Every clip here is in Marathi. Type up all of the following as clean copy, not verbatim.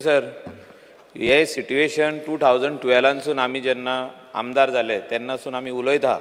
सर, हे सिट्युएशन 2012 आमी जेन्ना आमदार जाले तेन्नासून आमी उलयता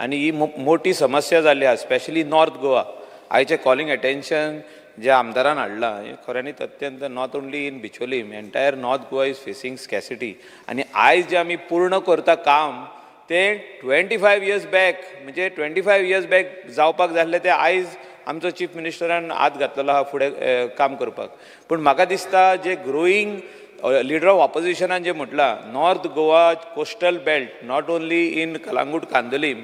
आनी ही मोठी समस्या जाल्ली आहा, स्पेशली नॉर्थ गोवा. आयचे कॉलिंग अटेन्शन जे आमदारान हाडला खऱ्यांनीच अत्यंत not only in Bicholim, entire north Goa is facing scarcity. आनी आयज जे आमी पूर्ण करता काम ते 25 इयर्स बॅक, म्हणजे 25 इयर्स बॅक जावपाक जाय आसलें ते आयज आमचो चीफ मिनिस्टरान हात घातलेलो आहा फुडें काम करपाक. पूण म्हाका दिसता जे ग्रोईंग लिडर ऑफ ऑपोजिशनान जे म्हटलां, north Goa coastal belt, not only in Calangute Candolim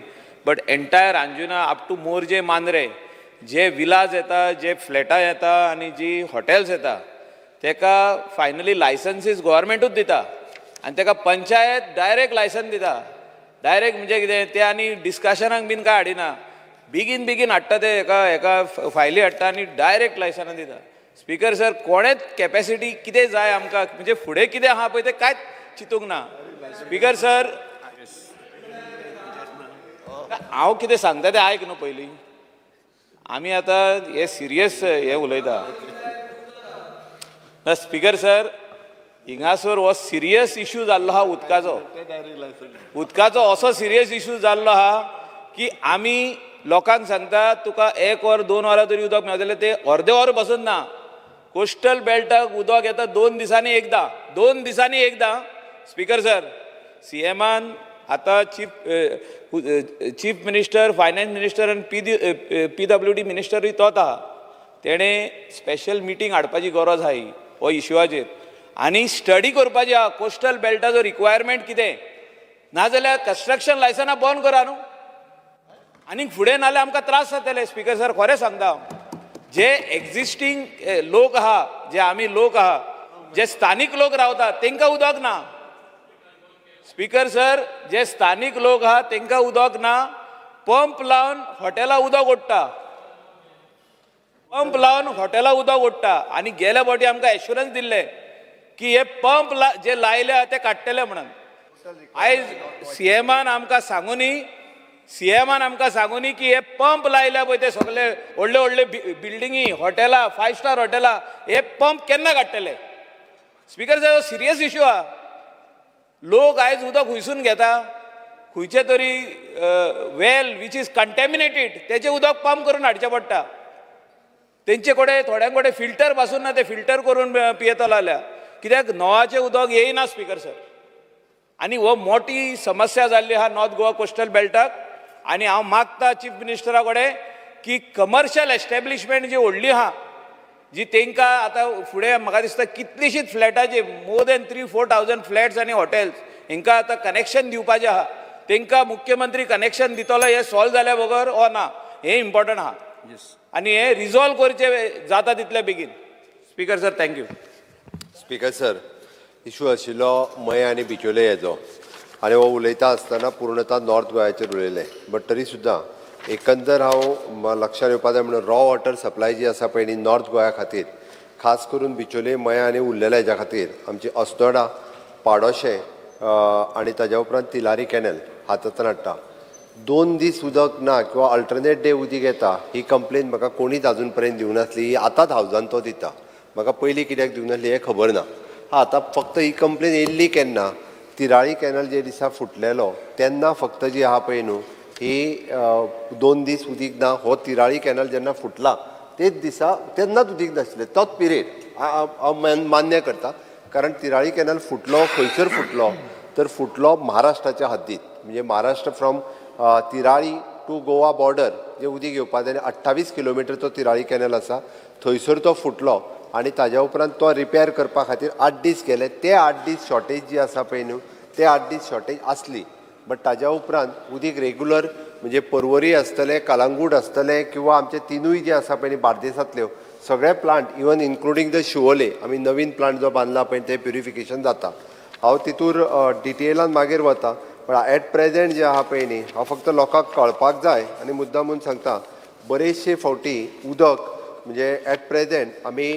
but entire Anjuna up to Morjim Mandrem, जे विलाज येता, जे फ्लॅटां येता आनी जी हॉटेल्स येता तेका फायनली लायसन्सीस गव्हर्मेंटूच दिता आनी तेका पंचायत डायरेक्ट लायसन दिता. डायरेक्ट म्हणजे कितें ते आनी डिस्कशनाक बीन काय हाडिना, बेगीन हाडटा ते एका फायली हाडटा आनी डायरेक्ट लायसनां दिता. स्पीकर सर, कोणेच कॅपॅसिटी कितें जाय आमकां, म्हणजे फुडें कितें आहा पळय तें कांयच चिंतूंक ना. स्पीकर सर, हांव कितें सांगता तें आयक न्हू पयलीं. आमी आतां हे सिरियस हे उलयता. स्पीकर सर, हिंगासर हो सिरियस इश्यू जाल्लो आहा उदकाचो असो सिरियस इश्यू जाल्लो आहा की आमी लोकांक सांगता तुका 1 वर 2 वरां तरी उदक मेळटलें, ते अर्दे वर बसून ना. कोस्टल बेल्टाक उदक येता 2 दिसांनी एकदां. स्पीकर सर, CMन आतां चीफ मिनिस्टर, फायनान्स मिनिस्टर आनी PWD मिनिस्टरूय तोच आहा. तेणें स्पेशल मिटींग हाडपाची गरज आहा हो इश्यूआचेर आनी स्टडी करपाची आहा कोस्टल बेल्टाचो रिक्वायरमेंट कितें. नाजाल्यार कन्स्ट्रक्शन लायसनां बंद करा न्हू, आनी फुडें नाल्यार आमकां त्रास जातले. स्पीकर सर, खरें सांगता हांव, जे एक्झिस्टींग लोक आहा, जे आमी लोक आहा, जे स्थानीक लोक रावतात तांकां उदक ना. स्पीकर सर, जे स्थानीक लोक आहा तांकां उदक ना. पंप लावन हॉटेलां उदक ओडटा आनी गेल्या फावटी आमकां एश्युरन्स दिल्ले की हे पंप जे लायले ते काडटले म्हणून. आयज CMन आमकां सांगुनी की हे पंप लायल्या पळय ते सगळे व्हडले बिल्डिंगी, हॉटेलां, 5 स्टार हॉटेलां, हे पंप केन्ना काडटले. स्पीकर सर, सिरियस इश्यू आहा. लोक आयज उदक खुंयसून घेता, खंयचे तरी वेल विच इज कंटॅमिनेटेड तेचें उदक पंप करून हाडचें पडटा. तेंचे कडेन थोड्यां कडेन फिल्टर पासून ना, ते फिल्टर करून पियेतलो जाल्यार कित्याक नळाचें उदक येयना. स्पीकर सर, आनी हो मोठी समस्या जाल्ली आहा नॉर्थ गोवा कोस्टल बेल्टाक. आनी हांव मागता चीफ मिनिस्टरा कडेन की कमर्शियल एस्टॅब्लिशमेंट जी व्हडली आहा, जी तांकां आतां फुडें म्हाका दिसता कितलींशींच फ्लॅटाची, मोर दॅन 3-4,000 फ्लॅट्स आनी हॉटेल्स, हांकां आतां कनेक्शन दिवपाचें आहा. तांकां मुख्यमंत्री कनेक्शन दितलो, हे सॉल्व जाल्या बगर ओ ना, हें इम्पॉर्टंट आहा. आनी हें रिजॉल्व करचें जाता तितले बेगीन. Speaker sir, thank you. Speaker sir, issue आशिल्लो मय आनी बिचोले हेजो, आनी हो उलयता आसतना पूर्णता नॉर्थ गोंयाचेर उलयलें. बट तरी सुद्दां एकंदर हांव लक्षांत येवपा जाय म्हणून रॉ वॉटर सप्लाय जी आसा पळय न्ही नॉर्थ गोंया खातीर, खास करून बिचोले, मया आनी उरलेल्या हेज्या खातीर आमची अस्नोडा, पाडोशें आनी ताज्या उपरांत तिलारी कॅनल हातांतल्यान हाडटा. 2 दीस उदक ना किंवा अल्टरनेट डे उदीक येता, ही कंप्लेन म्हाका कोणीच आजून पर्यंत दिवं नासली. ही आतांच हावजान तो दिता, म्हाका पयलीं कित्याक दिवं नासली हें खबर ना. आतां फक्त ही कंप्लेन येयल्ली केन्ना, तिराळी कॅनल जे दिसा फुटलेलो तेन्ना फक्त जी आहा पळय न्हू, ही 2 दीस उदीक ना. हो तिराळी कॅनल जेन्ना फुटला तेच दिसा तेन्नाच उदीक नासलें, तोच पिरियड हांव मान्य करता. कारण तिराळी कॅनल फुटलो खंयसर फुटलो तर फुटलो महाराष्ट्राच्या हद्दीत, म्हणजे Maharashtra from Tillari to Goa border जे उदीक येवपा जाय 28 किलोमिटर तो तिराळी कॅनल आसा, थंयसर तो फुटलो. आनी ताज्या उपरांत तो रिपेर करपा खातीर 8 दीस गेले. ते 8 दीस शॉर्टेज जी आसा पळय न्हू, ते 8 दीस शॉर्टेज आसली. बट ताज्या उपरांत उदीक रेगुलर, म्हणजे पर्वरी आसतले, कलांगूट आसतले किंवा आमचे तिनूय जे आसा पळय न्ही बार्देसांतल्यो सगळे plant, even including the Siolim, आमी नवीन प्लांट जो बांदला पळय ते प्युरिफिकेशन जाता. हांव तितूर डिटेलान मागीर वता. पण एट प्रेजेंट जे आहा पळय न्ही, हांव फक्त लोकांक कळपाक जाय आनी मुद्दामून सांगता, बरेचशे फावटी उदक म्हणजे एट प्रेजेंट आमी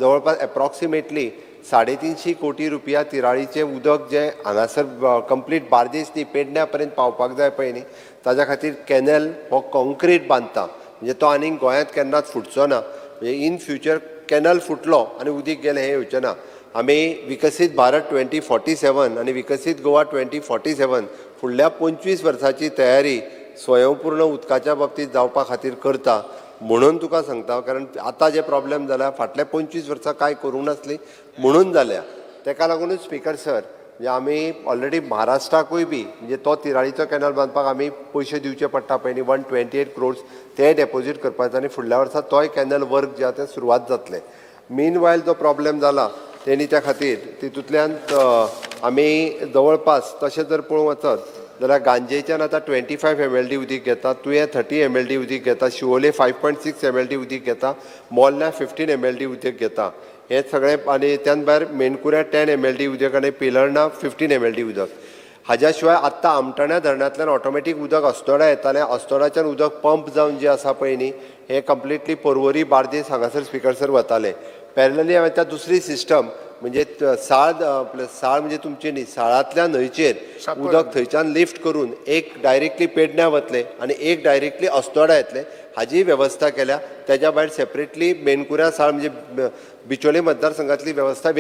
जवळपास एप्रॉक्सिमेटली 350 कोटी रुपया तिराळीचें उदक जें हांगासर कंप्लीट बार्देस न्ही पेडण्या पर्यंत पावपाक जाय पळय न्ही, ताज्या खातीर कॅनल हो कॉन्क्रीट बांदता. म्हणजे तो आनीक गोंयांत केन्नाच फुटचो ना. म्हणजे इन फ्युचर कॅनल फुटलो आनी उदीक गेलें हें येवचें ना. आमी विकसीत भारत 2047 आनी विकसीत गोवा 2047 फुडल्या 25 वर्सांची तयारी स्वयंपूर्ण उदकाच्या बाबतींत जावपा खातीर करता म्हणून तुका सांगता. कारण आतां जे प्रॉब्लेम जाला फाटल्या 25 वर्सां कांय करूंक नासली म्हणून जाल्या. ताका लागूनच स्पिकर सर म्हणजे आमी ऑलरेडी महाराष्ट्राकूय बी म्हणजे तो तिराळीचो कॅनल बांदपाक आमी पयशे दिवचे पडटा पयलीं 128 crores ते डेपॉझीट करपाचे आनी फुडल्या वर्सा तोय कॅनल वर्क जे आसा तें सुरवात जातलें. मीन वायल जो प्रॉब्लेम जाला तेणी त्या खातीर तितूंतल्यान आमी जवळपास तशें जर पळोवंक वचत जाल्यार गांजेच्यान आतां 25 mld उदीक घेता, तुवें 30 mld उदीक घेता, शिवोले 5.6 mld उदीक घेता, मोल्ल्या 15 mld उदीक घेता. हे सगळें आनी त्यान भायर मेणकुऱ्या 10 mld उदक आनी पिलर्णा 15 mld उदक. हाज्या शिवाय आत्तां आमटाण्या धरणांतल्यान ऑटोमॅटीक उदक अस्तोड्या येतालें. अस्तोड्याच्यान उदक पंप जावन जें आसा पळय न्ही हें कंप्लिटली पर्वरी बार्देस हांगासर स्पिकर सर वतालें. पॅरलली हांवें त्या दुसरी सिस्टम म्हणजे साळ म्हणजे तुमची न्ही साळांतल्या न्हंयचेर उदक थंयच्यान लिफ्ट करून एक डायरेक्टली पेडण्यां वतलें आनी एक डायरेक्टली अस्तोड्या येतलें हाजी वेवस्था केल्या. तेज्या भायर सेपरेटली मेणकुऱ्या साळ म्हणजे बिचोले मतदारसंघातली वेवस्था